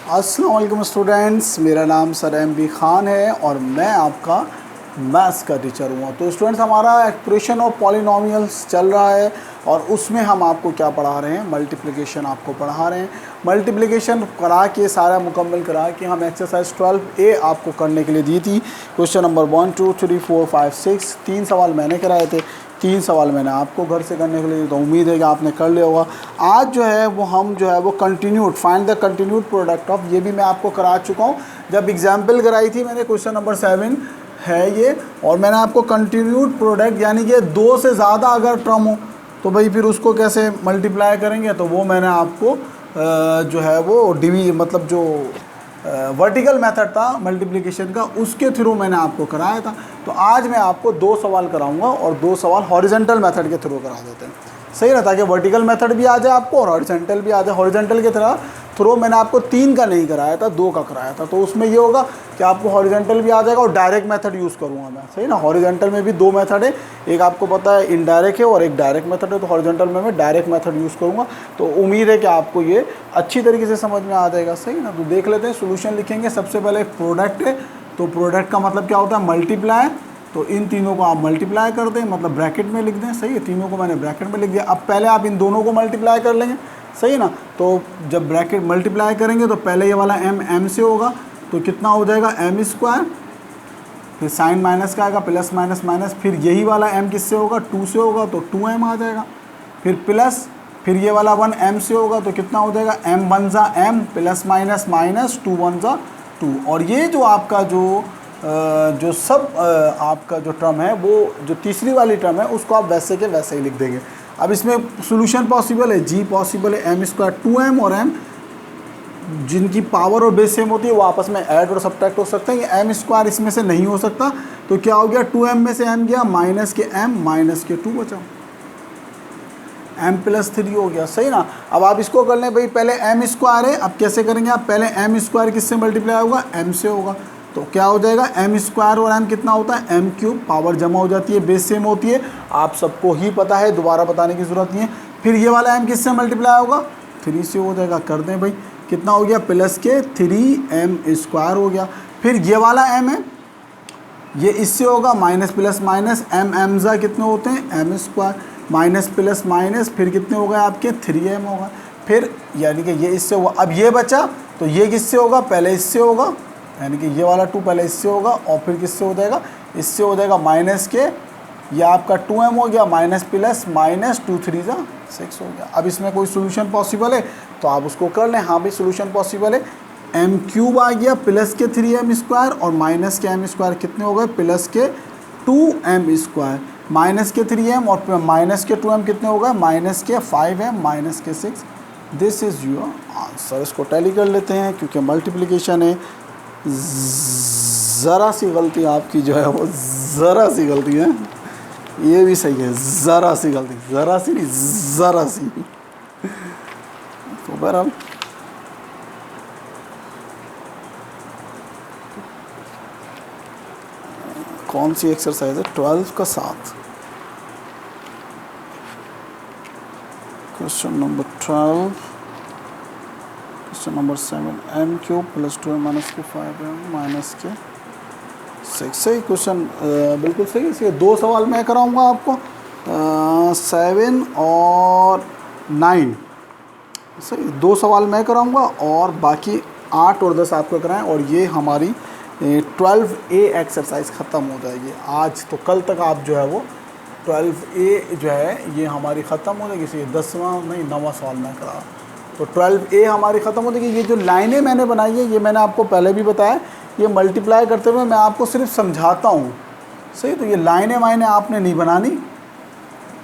अस्सलाम वालेकुम स्टूडेंट्स, मेरा नाम सर एम.बी. खान है और मैं आपका मैथ्स का टीचर हुआ। तो स्टूडेंट्स, हमारा एक्सप्रेशन ऑफ पॉलिनोमियल्स चल रहा है और उसमें हम आपको क्या पढ़ा रहे हैं, मल्टीप्लिकेशन आपको पढ़ा रहे हैं। मल्टीप्लिकेशन करा के सारा मुकम्मल करा के हम एक्सरसाइज 12A आपको करने के लिए दी थी। क्वेश्चन नंबर 1 2 3 4 5 6 3 सवाल मैंने कराए थे, 3 सवाल मैंने आपको घर से करने के लिए, तो उम्मीद है कि आपने कर लिया होगा। आज जो है वो हम जो है वो continued, find the continued product of, ये भी मैं आपको करा चुका हूँ। जब एग्जाम्पल कराई थी मैंने, क्वेश्चन नंबर 7 है ये, और मैंने आपको कंटिन्यूड प्रोडक्ट यानी कि 2 से ज़्यादा अगर टर्म हो तो भाई फिर उसको कैसे मल्टीप्लाई करेंगे, तो वो मैंने आपको जो है वो मतलब जो वर्टिकल मेथड था मल्टीप्लिकेशन का, उसके थ्रू मैंने आपको कराया था। तो आज मैं आपको 2 सवाल कराऊंगा और 2 सवाल हॉरिजॉन्टल मेथड के थ्रू करा देते हैं। सही रहता है कि वर्टिकल मेथड भी आ जाए आपको और हॉरिजॉन्टल भी आ जाए। हॉरिजॉन्टल के थ्रू मैंने आपको 3 का नहीं कराया था, 2 का कराया था। तो उसमें ये होगा कि आपको हॉरिजॉन्टल भी आ जाएगा और डायरेक्ट मेथड यूज़ करूँगा मैं। सही ना, हॉरिजॉन्टल में भी 2 मेथड है, एक आपको पता है इनडायरेक्ट है और एक डायरेक्ट मेथड है। तो हॉरिजॉन्टल में मैं डायरेक्ट मेथड यूज़ करूँगा। तो उम्मीद है कि आपको ये अच्छी तरीके से समझ में आ जाएगा। सही ना, तो देख लेते हैं। सोल्यूशन लिखेंगे। सबसे पहले प्रोडक्ट है, तो प्रोडक्ट का मतलब क्या होता है, मल्टीप्लाई। तो इन तीनों को आप मल्टीप्लाई कर दें, मतलब ब्रैकेट में लिख दें। सही है, तीनों को मैंने ब्रैकेट में लिख दिया। अब पहले आप इन दोनों को मल्टीप्लाई कर लेंगे। सही है ना, तो जब ब्रैकेट मल्टीप्लाई करेंगे तो पहले ये वाला m से होगा, तो कितना हो जाएगा m², फिर साइन माइनस का आएगा, प्लस माइनस माइनस, फिर यही वाला m किससे होगा, 2 से होगा, तो 2m आ जाएगा। फिर प्लस, फिर ये वाला 1m से होगा, तो कितना हो जाएगा, m 1 जा m, प्लस माइनस माइनस, 2 1 जा 2। और ये जो आपका आपका जो टर्म है, वो जो तीसरी वाली टर्म है, उसको आप वैसे के वैसे ही लिख देंगे। अब इसमें सोल्यूशन पॉसिबल है, g पॉसिबल है, m² 2m और m जिनकी पावर और बेस सेम होती है वो आपस में ऐड और सब्ट्रैक्ट हो सकते हैं। ये m² इसमें से नहीं हो सकता, तो क्या हो गया, 2m में से m गया, माइनस के m, माइनस के 2 बचा, m + 3 हो गया। सही ना, अब आप इसको कर लें भाई, पहले m² है, अब कैसे करेंगे आप, पहले m² किससे मल्टीप्लाई होगा, m से होगा। तो क्या हो जाएगा, m² और m कितना होता है, m³, पावर जमा हो जाती है, बेस सेम होती है, आप सबको ही पता है, दोबारा बताने की ज़रूरत नहीं है। फिर ये वाला m किससे मल्टीप्लाई होगा, 3 से हो जाएगा। कर दें भाई, कितना हो गया, प्लस के 3m² हो गया। फिर ये वाला m है, ये इससे होगा, माइनस प्लस माइनस, m जा कितने होते हैं, m², माइनस प्लस माइनस, फिर कितने हो गए आपके, 3m होगा। फिर यानी कि ये इससे हुआ। अब ये बचा, तो ये किससे होगा, पहले इससे होगा, यानी कि ये वाला 2 पहले इससे होगा और फिर किससे हो जाएगा, इससे हो जाएगा, माइनस के, ये आपका 2m हो गया, माइनस प्लस माइनस, 2 3 जा 6 हो गया। अब इसमें कोई सोल्यूशन पॉसिबल है तो आप उसको कर लें। हाँ भाई, सोल्यूशन पॉसिबल है। m³ आ गया, प्लस के 3m² और माइनस के m² कितने हो गए, प्लस के 2m², माइनस के 3m और माइनस के 2m कितने हो गए, माइनस के 5m, माइनस के 6। This is your answer. इसको टैली कर लेते हैं क्योंकि मल्टीप्लिकेशन है। ज़रा सी गलती आपकी जो है वो ज़रा सी गलती है, ये भी सही है, ज़रा सी गलती, ज़रा सी नहीं, ज़रा सी। तो बहरहाल कौन सी एक्सरसाइज है, 12 का 7, question number 12, question number 7, m³ + 2m - के 5m माइनस के 6। सही क्वेश्चन, बिल्कुल सही है। इसके 2 सवाल मैं कराऊंगा आपको, 7 और 9। सही, 2 सवाल मैं कराऊंगा और बाकी 8 और 10 आपको कराएं, और ये हमारी 12A एक्सरसाइज ख़त्म हो जाएगी आज। तो कल तक आप जो है वो 12A जो है ये हमारी ख़त्म हो जाएगी। इसे 10वां नहीं 9वां सवाल मैं करा, तो 12A हमारी ख़त्म हो जाएगी। ये जो लाइनें मैंने बनाई है, ये मैंने आपको पहले भी बताया, ये मल्टीप्लाई करते हुए मैं आपको सिर्फ समझाता हूँ। सही, तो ये लाइनें वाइनें आपने नहीं बनानी,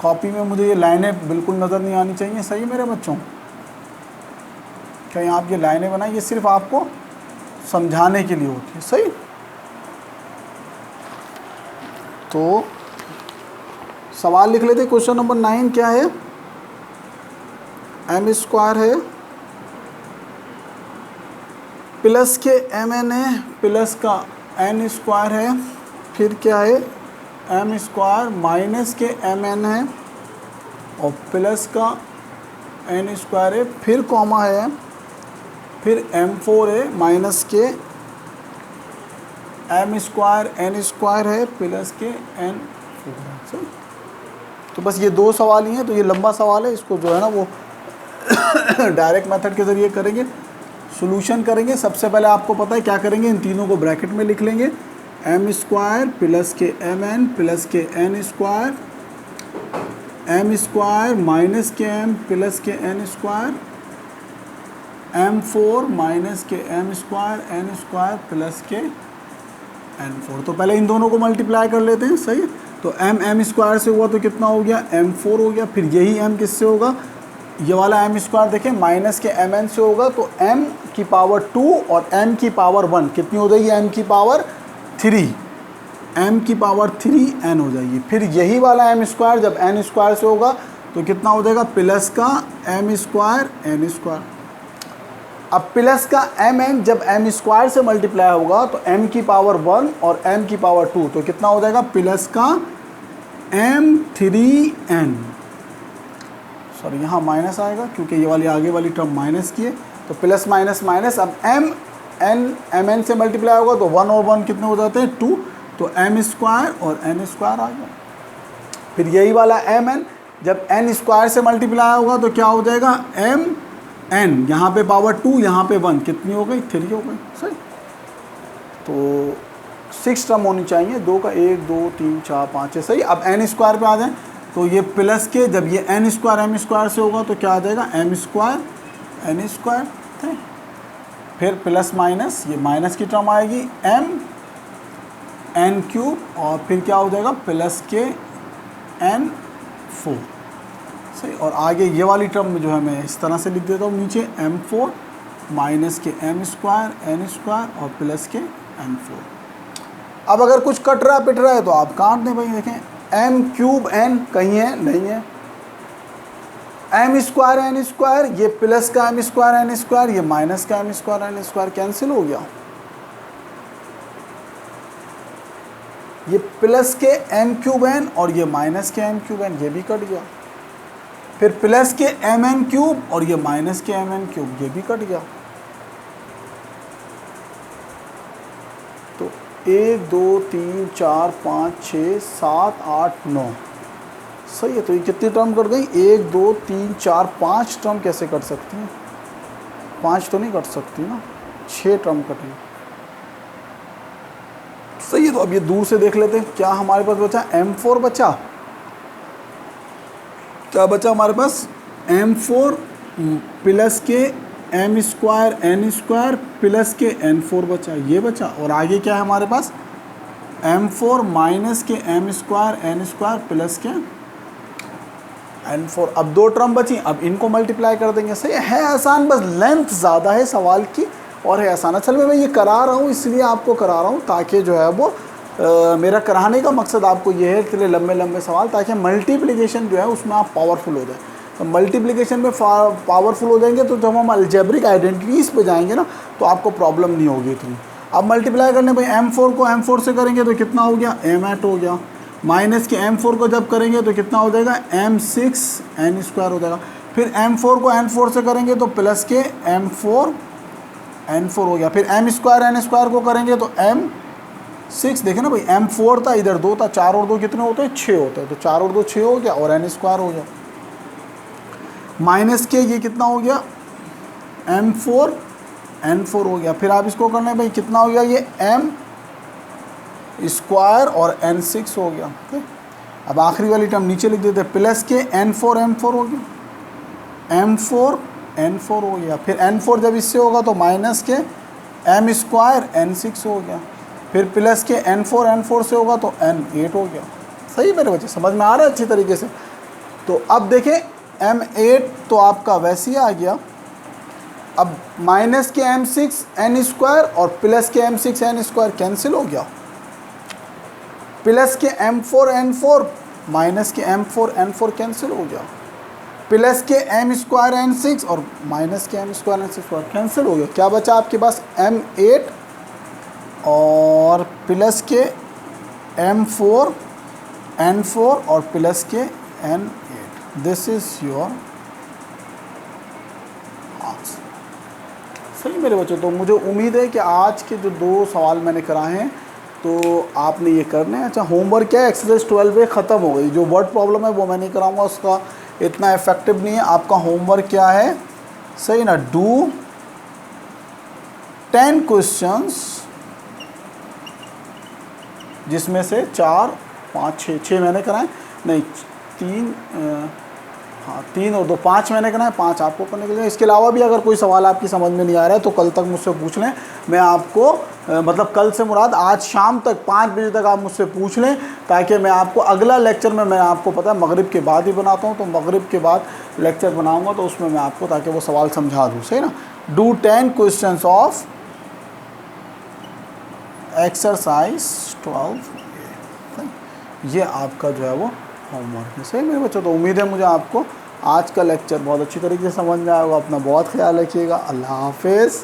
कॉपी में मुझे ये लाइनें बिल्कुल नज़र नहीं आनी चाहिए। सही मेरे बच्चों, कहीं आप ये लाइनें बनाएं, ये सिर्फ आपको समझाने के लिए होती है। सही, तो सवाल लिख लेते। क्वेश्चन नंबर 9 क्या है, m² है, प्लस के mn है, प्लस का n² है, फिर क्या है, m² माइनस के mn है और प्लस का n² है, फिर कॉमा है, फिर m4 है माइनस के m स्क्वायर n स्क्वायर है प्लस के n4 है। सही, तो बस ये दो सवाल ही हैं, तो ये लंबा सवाल है, इसको जो है ना वो डायरेक्ट मेथड के ज़रिए करेंगे, सॉल्यूशन करेंगे। सबसे पहले आपको पता है क्या करेंगे, इन तीनों को ब्रैकेट में लिख लेंगे, m स्क्वायर प्लस के mn प्लस के n square, m square minus के m प्लस के n स्क्वायर, m4 माइनस के m square n square plus के n4। तो पहले इन दोनों को मल्टीप्लाई कर लेते हैं। सही है, तो m स्क्वायर से हुआ तो कितना हो गया, m4 हो गया। फिर यही m किससे होगा, ये वाला m स्क्वायर देखें माइनस के mn से होगा, तो m की पावर 2 और m की पावर 1 कितनी हो जाएगी, m की पावर 3, m की पावर 3 n हो जाएगी। फिर यही वाला m स्क्वायर जब n स्क्वायर से होगा तो कितना हो जाएगा, प्लस का m स्क्वायर n स्क्वायर। अब प्लस का mn जब m स्क्वायर से मल्टीप्लाई होगा तो m की पावर 1 और m की पावर 2, तो कितना हो जाएगा, प्लस का m3n। सॉरी, यहाँ माइनस आएगा क्योंकि ये वाली आगे वाली टर्म माइनस की है, तो प्लस माइनस माइनस। अब mn से मल्टीप्लाई होगा तो 1 और 1 कितने हो जाते हैं, 2, तो m स्क्वायर और n स्क्वायर आ गया। फिर यही वाला mn जब n स्क्वायर से मल्टीप्लाई होगा तो क्या हो जाएगा, mn, यहाँ पे पावर 2 यहाँ पे 1, कितनी हो गई, 3 हो गई। सही, तो 6 टर्म होनी चाहिए, 2 का 1 2 3 4 5 है। सही, अब n स्क्वायर पे आ जाए तो ये प्लस के जब ये n स्क्वायर m स्क्वायर से होगा तो क्या आ जाएगा, m स्क्वायर n स्क्वायर। फिर प्लस माइनस, ये माइनस की टर्म आएगी, m n क्यूब, और फिर क्या हो जाएगा, प्लस के n4। सही, और आगे ये वाली टर्म जो है मैं इस तरह से लिख देता हूँ नीचे, m4 माइनस के m स्क्वायर n स्क्वायर और प्लस के n4। अब अगर कुछ कट रहा पिट रहा है तो आप काट दें भाई। देखें m क्यूब n कहीं है, नहीं है, m स्क्वायर n स्क्वायर, ये प्लस का m स्क्वायर n स्क्वायर, ये माइनस का m square n square cancel हो गया। ये प्लस के m क्यूब n और ये माइनस के m क्यूब n, ये भी कट गया। फिर प्लस के mn क्यूब और ये माइनस के mn क्यूब, ये भी कट गया। तो 1 2 3 4 5 6 7 8 9। सही है, तो ये कितनी टर्म कट गई, 1 2 3 4 5 टर्म कैसे कट सकती हैं, 5 तो नहीं कट सकती ना, 6 टर्म कटेंगे। सही है, तो अब ये दूर से देख लेते हैं क्या हमारे पास बचा, m4 बचा, क्या बचा हमारे पास, m4 प्लस के m square n square plus के n4 बचा, ये बचा। और आगे क्या है हमारे पास, m4 माइनस के m square n square plus के n4। अब दो टर्म बची, अब इनको मल्टीप्लाई कर देंगे। सही है आसान, बस लेंथ ज़्यादा है सवाल की और है आसान। असल में मैं ये करा रहा हूँ इसलिए आपको करा रहा हूँ ताकि जो है वो मेरा कराने का मकसद आपको ये है कि लंबे लंबे सवाल, ताकि मल्टीप्लिकेशन जो है उसमें आप पावरफुल हो जाए। तो मल्टीप्लिकेशन में पावरफुल हो जाएंगे तो जब हम अलजेब्रिक आइडेंटिटीज़ पे जाएंगे ना तो आपको प्रॉब्लम नहीं होगी इतनी। अब मल्टीप्लाई करने भाई m4 को m4 से करेंगे तो कितना हो गया, m8 हो गया। माइनस के m4 को जब करेंगे तो कितना हो जाएगा, m6 n स्क्वायर हो जाएगा। फिर m4 को n4 से करेंगे तो प्लस के m4 n4 हो गया। फिर m स्क्वायर n स्क्वायर को करेंगे तो m6, देखें ना भाई m4 था, इधर 2 था, 4 और 2 कितने होते हैं, 6 होते हैं, तो 4 और 2 6 हो गया और n स्क्वायर हो गया। माइनस के ये कितना हो गया, m4 n4 हो गया। फिर आप इसको करना है भाई, कितना हो गया, ये m स्क्वायर और n6 हो गया। अब आखिरी वाली टर्म नीचे लिख देते हैं, प्लस के n4 m4 हो गया, m4 n4 हो गया। फिर n4 जब इससे होगा तो माइनस के m स्क्वायर n6 हो गया। फिर प्लस के n4 n4 से होगा तो n8 हो गया। सही मेरे बच्चे, समझ में आ रहा है अच्छी तरीके से। तो अब देखें m8 तो आपका वैसे ही आ गया। अब माइनस के m6 n स्क्वायर और प्लस के m6 n स्क्वायर कैंसिल हो गया। प्लस के m4 n4 माइनस के m4 n4 कैंसिल हो गया। प्लस के m स्क्वायर n6 और माइनस के m स्क्वायर n6 कैंसिल हो गया। क्या बचा आपके पास, m8 और प्लस के m4 n4 और प्लस के n8। This is your answer. सही मेरे बच्चों। तो मुझे उम्मीद है कि आज के जो 2 सवाल मैंने कराए हैं तो आपने ये करने हैं। अच्छा, होमवर्क क्या है, एक्सरसाइज 12 ख़त्म हो गई। जो वर्ड प्रॉब्लम है वो मैं नहीं कराऊंगा, उसका इतना इफेक्टिव नहीं है। आपका होमवर्क क्या है, सही ना, डू 10 क्वेश्चंस, जिसमें से 4 5 6 मैंने कराए, नहीं 3, हाँ 3 और 2 5 मैंने कराए, 5 आपको करने के लिए। इसके अलावा भी अगर कोई सवाल आपकी समझ में नहीं आ रहा है तो कल तक मुझसे पूछ लें। मैं आपको मतलब कल से मुराद आज शाम तक 5 बजे तक आप मुझसे पूछ लें, ताकि मैं आपको अगला लेक्चर में, मैं आपको पता है मगरिब के बाद ही बनाता हूँ, तो मगरिब के बाद लेक्चर बनाऊँगा तो उसमें मैं आपको ताकि वो सवाल समझा दूँ, सही ना। डू 10 क्वेश्चन ऑफ एक्सरसाइज 12, ये आपका जो है वो होमवर्क है, सही मेरे बच्चों। तो उम्मीद है मुझे आपको आज का लेक्चर बहुत अच्छी तरीके से समझ में आएगा। अपना बहुत ख्याल रखिएगा। अल्लाह हाफिज़।